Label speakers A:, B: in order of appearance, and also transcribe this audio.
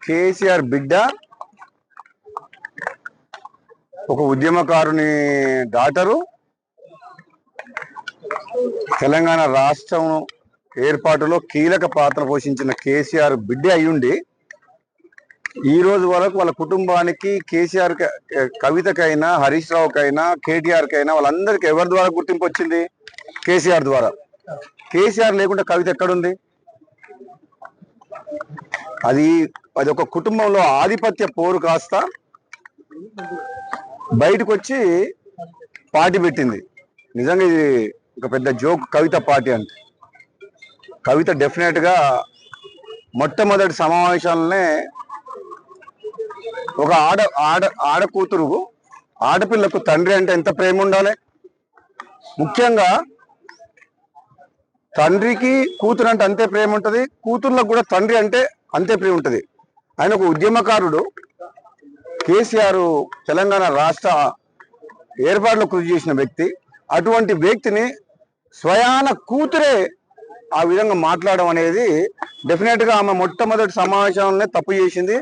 A: కేసీఆర్ బిడ్డ ఒక ఉద్యమకారుని డాటరు తెలంగాణ రాష్ట్రం ఏర్పాటులో కీలక పాత్ర పోషించిన కేసీఆర్ బిడ్డ అయ్యుండి ఈ రోజు వరకు వాళ్ళ కుటుంబానికి కేసీఆర్ కవితకైనా హరీష్ రావుకైనా కేటీఆర్ కైనా వాళ్ళందరికీ ఎవరి ద్వారా గుర్తింపు వచ్చింది? కేసీఆర్ ద్వారా. కేసీఆర్ లేకుండా కవిత ఎక్కడుంది? అది ఒక కుటుంబంలో ఆధిపత్య పోరు కాస్త బయటకు వచ్చి పార్టీ పెట్టింది. నిజంగా ఇది ఒక పెద్ద జోక్ కవిత పార్టీ అంటే. కవిత డెఫినెట్ గా మొట్టమొదటి సమావేశాలనే ఒక ఆడ కూతురు ఆడపిల్లకు తండ్రి అంటే ఎంత ప్రేమ ఉండాలి? ముఖ్యంగా తండ్రికి కూతురు అంటే అంతే ప్రేమ ఉంటుంది, కూతుర్లకు కూడా తండ్రి అంటే అంతే ప్రేమ ఉంటుంది. ఆయన ఒక ఉద్యమకారుడు. కేసీఆర్ తెలంగాణ రాష్ట్ర ఏర్పాటులో కృషి చేసిన వ్యక్తి. అటువంటి వ్యక్తిని స్వయాన కూతురే ఆ విధంగా మాట్లాడడం అనేది డెఫినెట్ గా ఆమె మొట్టమొదటి సమావేశంలోనే తప్పు చేసింది.